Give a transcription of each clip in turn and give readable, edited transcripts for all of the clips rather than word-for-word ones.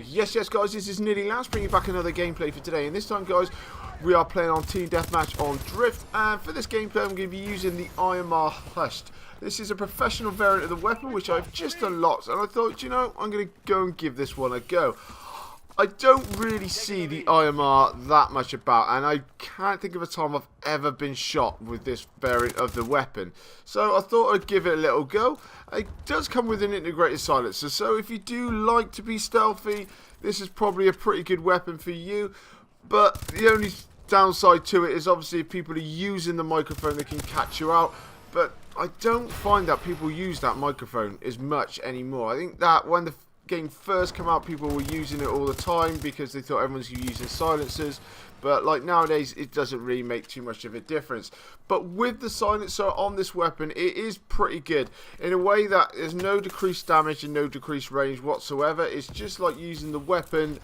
Yes, guys, this is Nearly Last, bringing back another gameplay for today. And this time, guys, we are playing on Team Deathmatch on Drift. And for this gameplay, I'm going to be using the IMR Hushed. This is a professional variant of the weapon, which I've just unlocked. And I thought, you know, I'm going to go and give this one a go. I don't really see the IMR that much about, and I can't think of a time I've ever been shot with this variant of the weapon. So I thought I'd give it a little go. It does come with an integrated silencer, so if you do like to be stealthy, this is probably a pretty good weapon for you. But the only downside to it is obviously if people are using the microphone, they can catch you out. But I don't find that people use that microphone as much anymore. I think that when the game first came out, people were using it all the time because they thought everyone's using silencers, but like nowadays it doesn't really make too much of a difference. But with the silencer on this weapon, it is pretty good in a way that there's no decreased damage and no decreased range whatsoever. It's just like using the weapon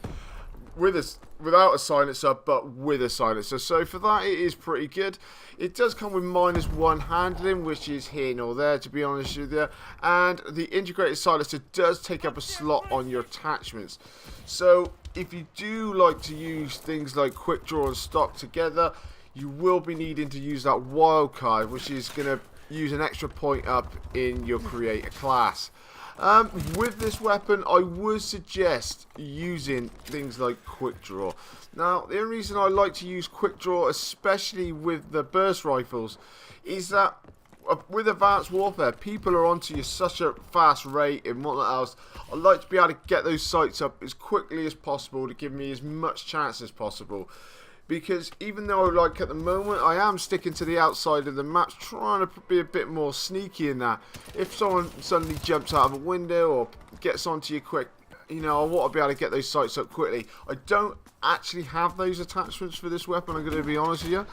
without a silencer, but with a silencer. So for that, it is pretty good. It does come with -1 handling, which is here nor there, to be honest with you. And the integrated silencer does take up a slot on your attachments. So if you do like to use things like quick draw and stock together, you will be needing to use that wildcard, which is going to use an extra point up in your creator class. With this weapon, I would suggest using things like quick draw. Now, the only reason I like to use quick draw, especially with the burst rifles, is that with advanced warfare, people are onto you such a fast rate and whatnot else. I like to be able to get those sights up as quickly as possible to give me as much chance as possible. Because even though, like, at the moment I am sticking to the outside of the map, trying to be a bit more sneaky in that. If someone suddenly jumps out of a window or gets onto you quick, you know, I want to be able to get those sights up quickly. I don't actually have those attachments for this weapon, I'm going to be honest with you,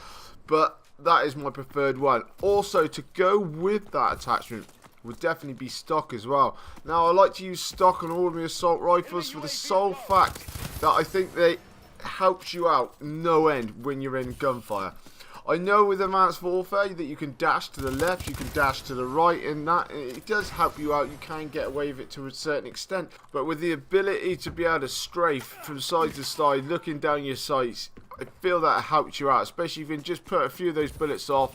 but that is my preferred one. Also, to go with that attachment would definitely be stock as well. Now, I like to use stock on all of my assault rifles for the sole fact that I think they helps you out no end when you're in gunfire. I know with advanced warfare that you can dash to the left, you can dash to the right, and that it does help you out. You can get away with it to a certain extent, but with the ability to be able to strafe from side to side, looking down your sights, I feel that helps you out, especially if you can just put a few of those bullets off.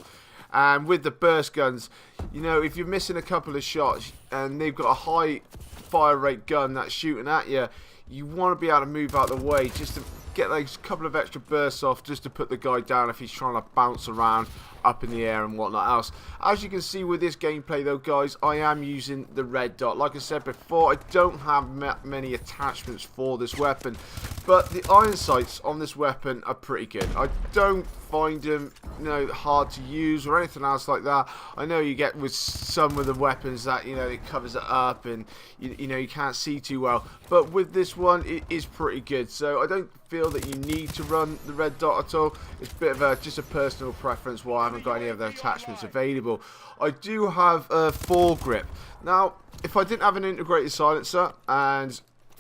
And with the burst guns, you know, if you're missing a couple of shots and they've got a high fire rate gun that's shooting at you, you want to be able to move out of the way just to get those couple of extra bursts off, just to put the guy down if he's trying to bounce around up in the air and whatnot else. As you can see with this gameplay though, guys, I am using the red dot. Like I said before, I don't have many attachments for this weapon, but the iron sights on this weapon are pretty good. I don't find them, you know, hard to use or anything else like that. I know you get with some of the weapons that, you know, it covers it up and you know, you can't see too well, but with this one it is pretty good. So I don't feel that you need to run the red dot at all. It's a bit of just a personal preference why I haven't got any of the attachments available. I do have a foregrip. Now, if I didn't have an integrated silencer and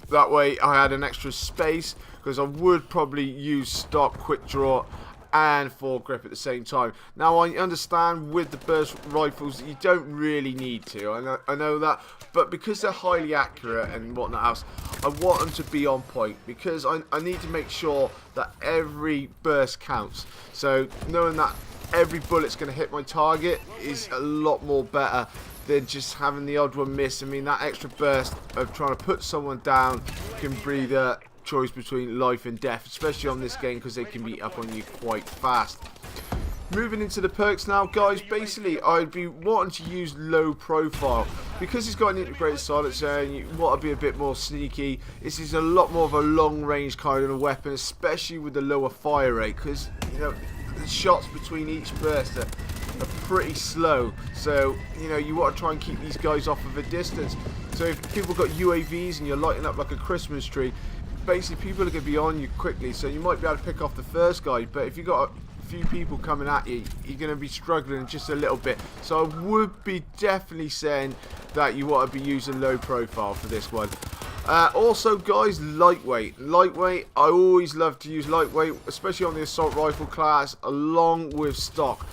that way I had an extra space, because I would probably use stock, quick draw and foregrip at the same time. Now, I understand with the burst rifles that you don't really need to, I know that, but because they're highly accurate and whatnot else, I want them to be on point, because I need to make sure that every burst counts. So knowing that every bullet's going to hit my target is a lot more better than just having the odd one miss. I mean, that extra burst of trying to put someone down can be the choice between life and death, especially on this game, because they can be up on you quite fast. Moving into the perks now, guys, basically I'd be wanting to use low profile because it's got an integrated silencer and you want to be a bit more sneaky. This is a lot more of a long range kind of a weapon, especially with the lower fire rate, because, you know, the shots between each burst are pretty slow. So, you know, you want to try and keep these guys off of a distance. So if people got UAVs and you're lighting up like a Christmas tree, basically people are going to be on you quickly, so you might be able to pick off the first guy, but if you've got a few people coming at you, you're going to be struggling just a little bit. So I would be definitely saying that you want to be using low profile for this one. Also, guys, lightweight. I always love to use lightweight, especially on the assault rifle class, along with stock.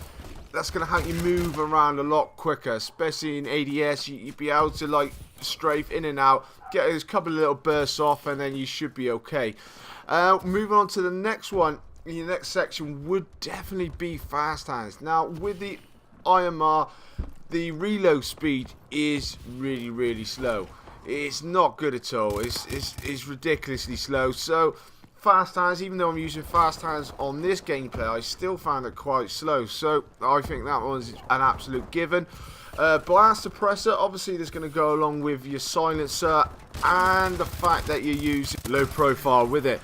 That's going to help you move around a lot quicker, especially in ADS. You'd be able to, like, strafe in and out, get a couple of little bursts off, and then you should be okay. Moving on to the next one. The next section would definitely be fast hands. Now with the IMR, the reload speed is really slow. It's not good at all. It's ridiculously slow. So fast hands, even though I'm using fast hands on this gameplay, I still found it quite slow. So I think that was an absolute given. Blast suppressor, obviously that's going to go along with your silencer and the fact that you use low profile with it.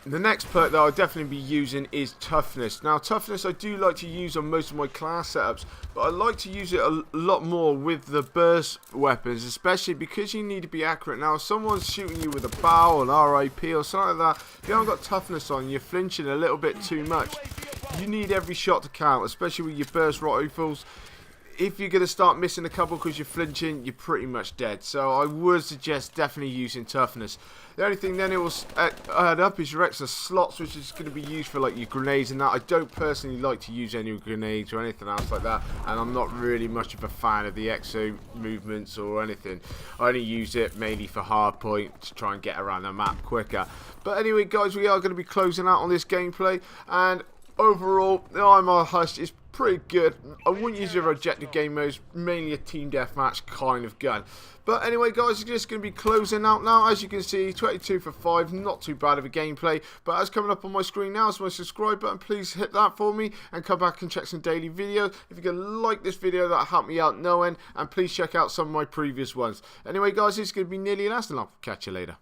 The next perk that I'll definitely be using is toughness. Now toughness I do like to use on most of my class setups, but I like to use it a lot more with the burst weapons, especially because you need to be accurate. Now if someone's shooting you with a bow, an RIP or something like that, if you haven't got toughness on, you're flinching a little bit too much. You need every shot to count, especially with your burst rifles. If you're going to start missing a couple because you're flinching, you're pretty much dead. So I would suggest definitely using toughness. The only thing then it will add up is your extra slots, which is going to be used for like your grenades and that. I don't personally like to use any grenades or anything else like that, and I'm not really much of a fan of the exo movements or anything. I only use it mainly for hardpoint to try and get around the map quicker. But anyway guys, we are going to be closing out on this gameplay, and overall the IMR Hush is pretty good. I wouldn't use it for objective game modes, mainly a team deathmatch kind of gun. But anyway guys, it's just going to be closing out now. As you can see, 22 for 5, not too bad of a gameplay. But as coming up on my screen now is my subscribe button. Please hit that for me and come back and check some daily videos. If you're going to like this video, that'll help me out no end. And please check out some of my previous ones. Anyway guys, this is going to be nearly last, and I'll catch you later.